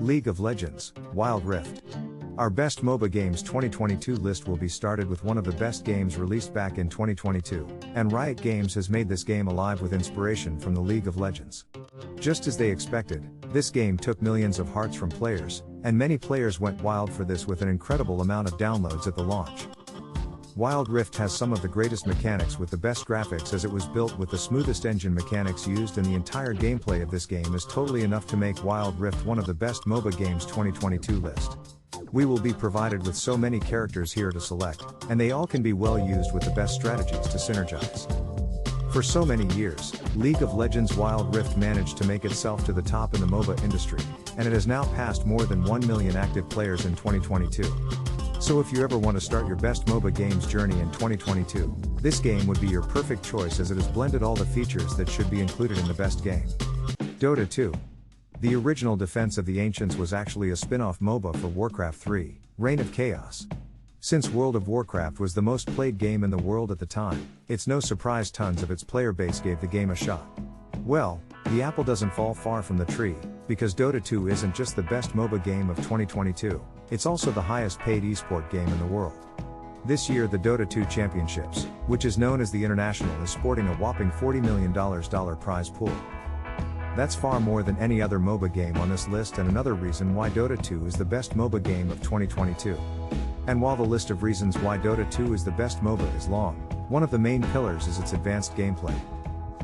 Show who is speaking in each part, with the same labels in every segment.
Speaker 1: League of Legends, Wild Rift. Our Best MOBA Games 2022 list will be started with one of the best games released back in 2022, and Riot Games has made this game alive with inspiration from the League of Legends. Just as they expected, this game took millions of hearts from players, and many players went wild for this with an incredible amount of downloads at the launch. Wild Rift has some of the greatest mechanics with the best graphics, as it was built with the smoothest engine mechanics used, and the entire gameplay of this game is totally enough to make Wild Rift one of the best MOBA games 2022 list. We will be provided with so many characters here to select, and they all can be well used with the best strategies to synergize. For so many years, League of Legends Wild Rift managed to make itself to the top in the MOBA industry, and it has now passed more than 1 million active players in 2022. So if you ever want to start your best MOBA games journey in 2022, this game would be your perfect choice, as it has blended all the features that should be included in the best game. Dota 2. The original Defense of the Ancients was actually a spin-off MOBA for Warcraft 3, Reign of Chaos. Since World of Warcraft was the most played game in the world at the time, it's no surprise tons of its player base gave the game a shot. Well, the apple doesn't fall far from the tree, because Dota 2 isn't just the best MOBA game of 2022, it's also the highest paid esport game in the world. This year the Dota 2 Championships, which is known as the International, is sporting a whopping $40 million prize pool. That's far more than any other MOBA game on this list, and another reason why Dota 2 is the best MOBA game of 2022. And while the list of reasons why Dota 2 is the best MOBA is long, one of the main pillars is its advanced gameplay.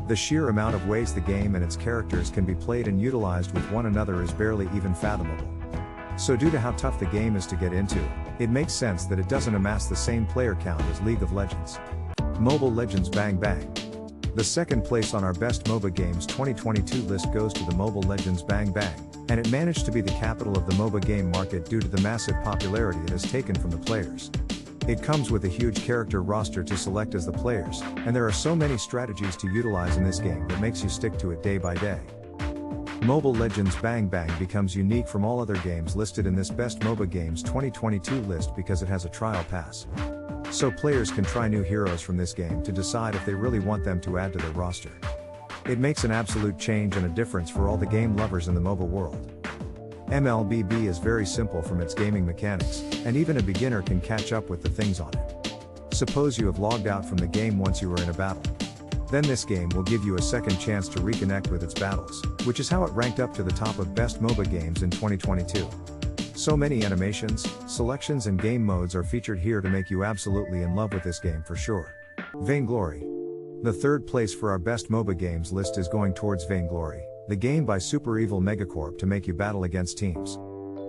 Speaker 1: The sheer amount of ways the game and its characters can be played and utilized with one another is barely even fathomable. So due to how tough the game is to get into, it makes sense that it doesn't amass the same player count as League of Legends. Mobile Legends Bang Bang. The second place on our Best MOBA Games 2022 list goes to the Mobile Legends Bang Bang, and it managed to be the capital of the MOBA game market due to the massive popularity it has taken from the players. It comes with a huge character roster to select as the players, and there are so many strategies to utilize in this game that makes you stick to it day by day. Mobile Legends Bang Bang becomes unique from all other games listed in this Best MOBA Games 2022 list because it has a trial pass. So players can try new heroes from this game to decide if they really want them to add to their roster. It makes an absolute change and a difference for all the game lovers in the MOBA world. MLBB is very simple from its gaming mechanics, and even a beginner can catch up with the things on it. Suppose you have logged out from the game once you were in a battle. Then this game will give you a second chance to reconnect with its battles, which is how it ranked up to the top of Best MOBA Games in 2022. So many animations, selections and game modes are featured here to make you absolutely in love with this game for sure. Vainglory. The third place for our Best MOBA Games list is going towards Vainglory, the game by Super Evil Megacorp to make you battle against teams.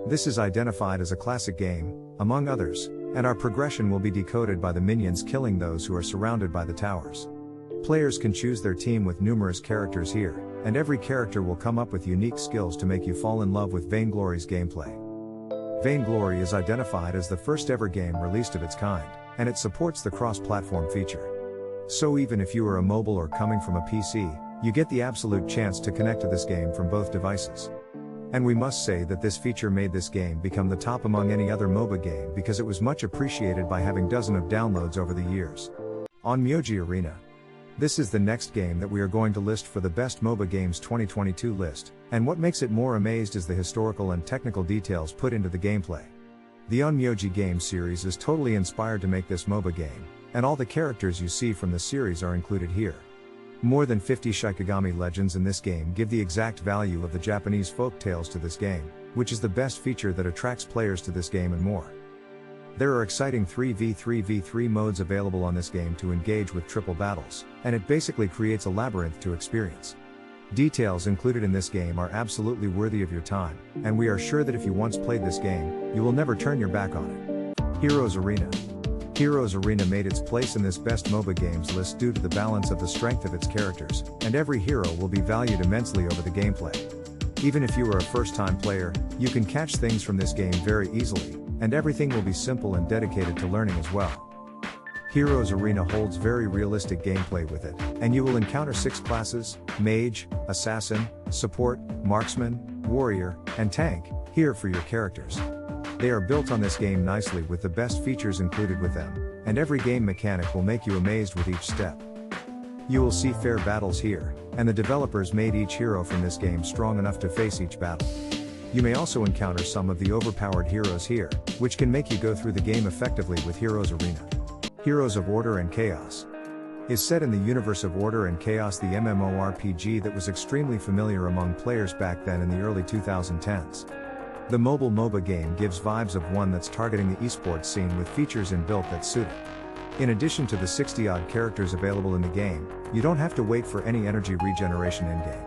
Speaker 1: This is identified as a classic game, among others, and our progression will be decoded by the minions killing those who are surrounded by the towers. Players can choose their team with numerous characters here, and every character will come up with unique skills to make you fall in love with Vainglory's gameplay. Vainglory is identified as the first ever game released of its kind, and it supports the cross-platform feature. So even if you are a mobile or coming from a PC, you get the absolute chance to connect to this game from both devices. And we must say that this feature made this game become the top among any other MOBA game because it was much appreciated by having dozens of downloads over the years. Onmyoji Arena. This is the next game that we are going to list for the Best MOBA Games 2022 list, and what makes it more amazed is the historical and technical details put into the gameplay. The Onmyoji game series is totally inspired to make this MOBA game, and all the characters you see from the series are included here. More than 50 Shikigami legends in this game give the exact value of the Japanese folk tales to this game, which is the best feature that attracts players to this game and more. There are exciting 3v3v3 modes available on this game to engage with triple battles, and it basically creates a labyrinth to experience. Details included in this game are absolutely worthy of your time, and we are sure that if you once played this game, you will never turn your back on it. Heroes Arena. Heroes Arena made its place in this Best MOBA Games list due to the balance of the strength of its characters, and every hero will be valued immensely over the gameplay. Even if you are a first-time player, you can catch things from this game very easily, and everything will be simple and dedicated to learning as well. Heroes Arena holds very realistic gameplay with it, and you will encounter 6 classes: Mage, Assassin, Support, Marksman, Warrior, and Tank, here for your characters. They are built on this game nicely with the best features included with them, and every game mechanic will make you amazed with each step. You will see fair battles here, and the developers made each hero from this game strong enough to face each battle. You may also encounter some of the overpowered heroes here, which can make you go through the game effectively with Heroes Arena. Heroes of Order and Chaos is set in the universe of Order and Chaos, the MMORPG that was extremely familiar among players back then in the early 2010s. The mobile MOBA game gives vibes of one that's targeting the esports scene with features inbuilt that suit it. In addition to the 60-odd characters available in the game, you don't have to wait for any energy regeneration in-game.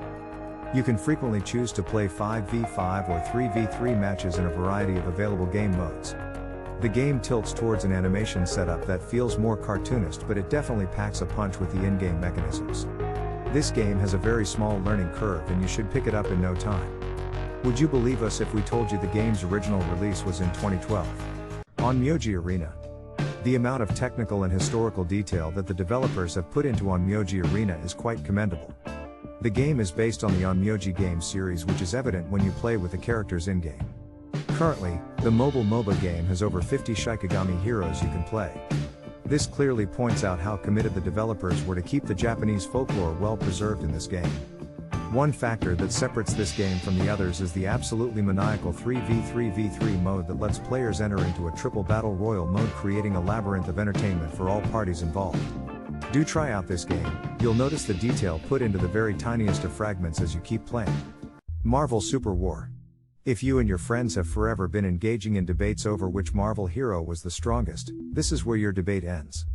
Speaker 1: You can frequently choose to play 5v5 or 3v3 matches in a variety of available game modes. The game tilts towards an animation setup that feels more cartoonist, but it definitely packs a punch with the in-game mechanisms. This game has a very small learning curve and you should pick it up in no time. Would you believe us if we told you the game's original release was in 2012? Onmyoji Arena. The amount of technical and historical detail that the developers have put into Onmyoji Arena is quite commendable. The game is based on the Onmyoji game series, which is evident when you play with the characters in-game. Currently, the mobile MOBA game has over 50 Shikigami heroes you can play. This clearly points out how committed the developers were to keep the Japanese folklore well preserved in this game. One factor that separates this game from the others is the absolutely maniacal 3v3v3 mode that lets players enter into a triple battle royal mode, creating a labyrinth of entertainment for all parties involved. Do try out this game, you'll notice the detail put into the very tiniest of fragments as you keep playing. Marvel Super War. If you and your friends have forever been engaging in debates over which Marvel hero was the strongest, this is where your debate ends.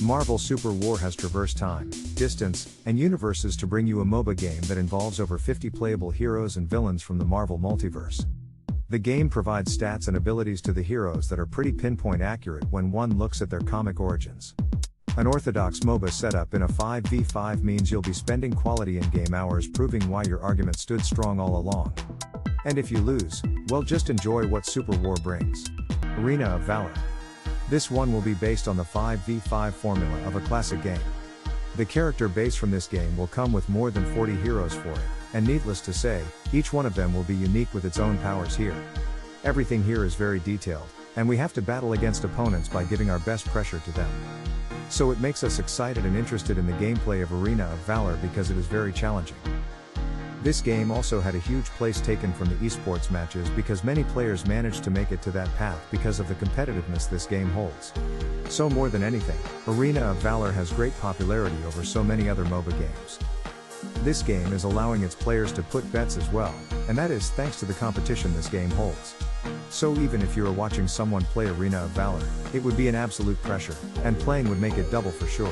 Speaker 1: Marvel Super War has traversed time, distance, and universes to bring you a MOBA game that involves over 50 playable heroes and villains from the Marvel multiverse. The game provides stats and abilities to the heroes that are pretty pinpoint accurate when one looks at their comic origins. An orthodox MOBA setup in a 5v5 means you'll be spending quality in-game hours proving why your argument stood strong all along. And if you lose, well, just enjoy what Super War brings. Arena of Valor. This one will be based on the 5v5 formula of a classic game. The character base from this game will come with more than 40 heroes for it, and needless to say, each one of them will be unique with its own powers here. Everything here is very detailed, and we have to battle against opponents by giving our best pressure to them. So it makes us excited and interested in the gameplay of Arena of Valor because it is very challenging. This game also had a huge place taken from the esports matches because many players managed to make it to that path because of the competitiveness this game holds. So more than anything, Arena of Valor has great popularity over so many other MOBA games. This game is allowing its players to put bets as well, and that is thanks to the competition this game holds. So even if you are watching someone play Arena of Valor, it would be an absolute pressure, and playing would make it double for sure.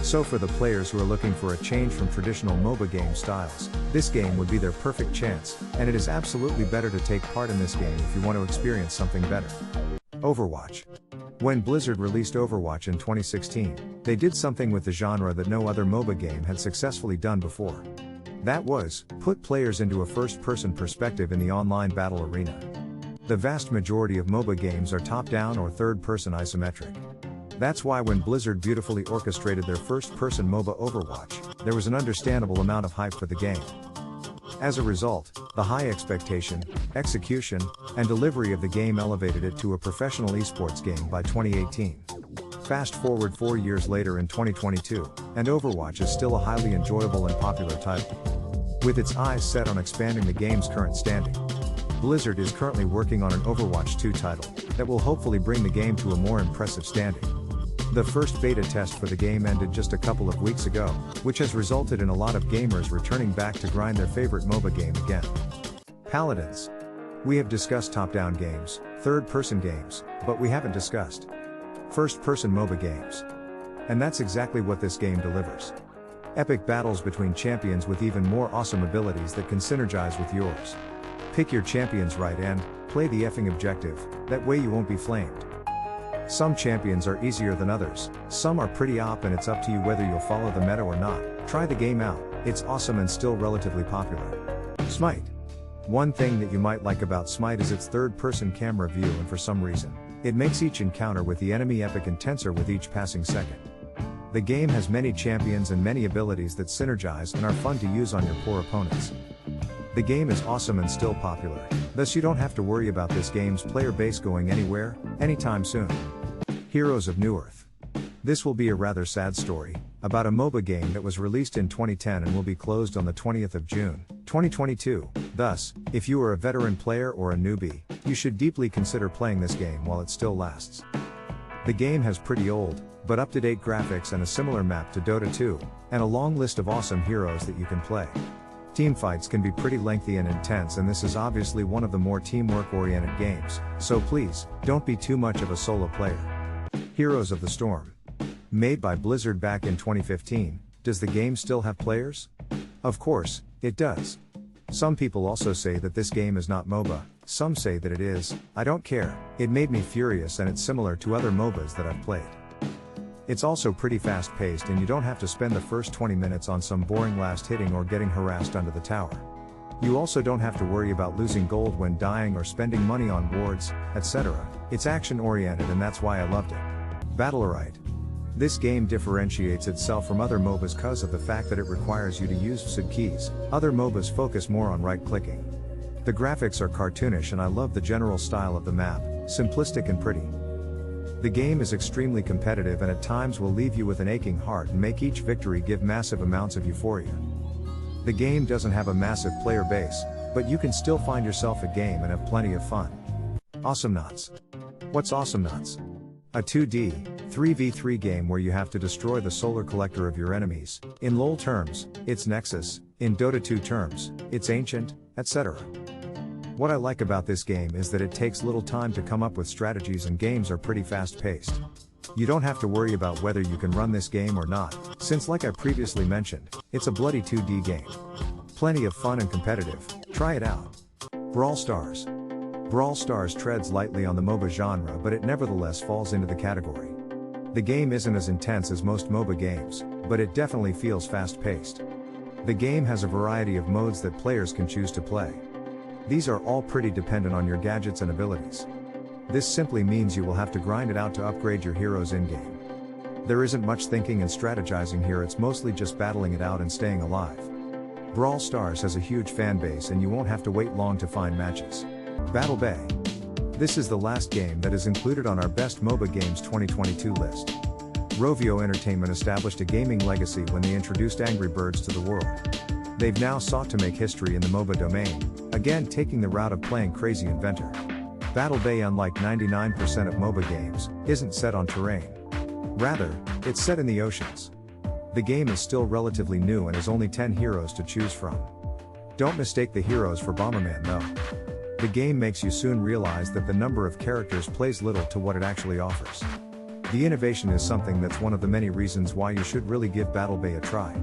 Speaker 1: So for the players who are looking for a change from traditional MOBA game styles, this game would be their perfect chance, and it is absolutely better to take part in this game if you want to experience something better. Overwatch. When Blizzard released Overwatch in 2016, they did something with the genre that no other MOBA game had successfully done before. That was, put players into a first-person perspective in the online battle arena. The vast majority of MOBA games are top-down or third-person isometric. That's why when Blizzard beautifully orchestrated their first-person MOBA Overwatch, there was an understandable amount of hype for the game. As a result, the high expectation, execution, and delivery of the game elevated it to a professional esports game by 2018. Fast forward 4 years later in 2022, and Overwatch is still a highly enjoyable and popular title. With its eyes set on expanding the game's current standing, Blizzard is currently working on an Overwatch 2 title that will hopefully bring the game to a more impressive standing. The first beta test for the game ended just a couple of weeks ago, which has resulted in a lot of gamers returning back to grind their favorite MOBA game again. Paladins. We have discussed top-down games, third-person games, but we haven't discussed first-person MOBA games. And that's exactly what this game delivers. Epic battles between champions with even more awesome abilities that can synergize with yours. Pick your champions right and play the effing objective, that way you won't be flamed. Some champions are easier than others, some are pretty OP, and it's up to you whether you'll follow the meta or not. Try the game out, it's awesome and still relatively popular. Smite. One thing that you might like about Smite is its third-person camera view, and for some reason, it makes each encounter with the enemy epic and tenser with each passing second. The game has many champions and many abilities that synergize and are fun to use on your poor opponents. The game is awesome and still popular, thus you don't have to worry about this game's player base going anywhere, anytime soon. Heroes of Newerth. This will be a rather sad story, about a MOBA game that was released in 2010 and will be closed on the 20th of June, 2022, Thus, if you are a veteran player or a newbie, you should deeply consider playing this game while it still lasts. The game has pretty old, but up-to-date graphics and a similar map to Dota 2, and a long list of awesome heroes that you can play. Teamfights can be pretty lengthy and intense, and this is obviously one of the more teamwork-oriented games, so please, don't be too much of a solo player. Heroes of the Storm. Made by Blizzard back in 2015, does the game still have players? Of course, it does. Some people also say that this game is not MOBA, some say that it is. I don't care, it made me furious, and it's similar to other MOBAs that I've played. It's also pretty fast-paced, and you don't have to spend the first 20 minutes on some boring last hitting or getting harassed under the tower. You also don't have to worry about losing gold when dying or spending money on wards, etc. It's action-oriented, and that's why I loved it. Battlerite. This game differentiates itself from other MOBAs because of the fact that it requires you to use SUD keys. Other MOBAs focus more on right-clicking. The graphics are cartoonish, and I love the general style of the map, simplistic and pretty. The game is extremely competitive, and at times will leave you with an aching heart and make each victory give massive amounts of euphoria. The game doesn't have a massive player base, but you can still find yourself a game and have plenty of fun. Awesomenauts. What's Awesomenauts? A 2D, 3v3 game where you have to destroy the solar collector of your enemies. In LoL terms, it's Nexus, in Dota 2 terms, it's Ancient, etc. What I like about this game is that it takes little time to come up with strategies, and games are pretty fast-paced. You don't have to worry about whether you can run this game or not, since like I previously mentioned, it's a bloody 2D game. Plenty of fun and competitive, try it out. Brawl Stars. Brawl Stars treads lightly on the MOBA genre, but it nevertheless falls into the category. The game isn't as intense as most MOBA games, but it definitely feels fast-paced. The game has a variety of modes that players can choose to play. These are all pretty dependent on your gadgets and abilities. This simply means you will have to grind it out to upgrade your heroes in-game. There isn't much thinking and strategizing here, it's mostly just battling it out and staying alive. Brawl Stars has a huge fan base, and you won't have to wait long to find matches. Battle Bay. This is the last game that is included on our Best MOBA Games 2022 list. Rovio Entertainment established a gaming legacy when they introduced Angry Birds to the world. They've now sought to make history in the MOBA domain, again taking the route of playing Crazy Inventor. Battle Bay, unlike 99% of MOBA games, isn't set on terrain. Rather, it's set in the oceans. The game is still relatively new and has only 10 heroes to choose from. Don't mistake the heroes for Bomberman though. The game makes you soon realize that the number of characters plays little to what it actually offers. The innovation is something that's one of the many reasons why you should really give Battle Bay a try.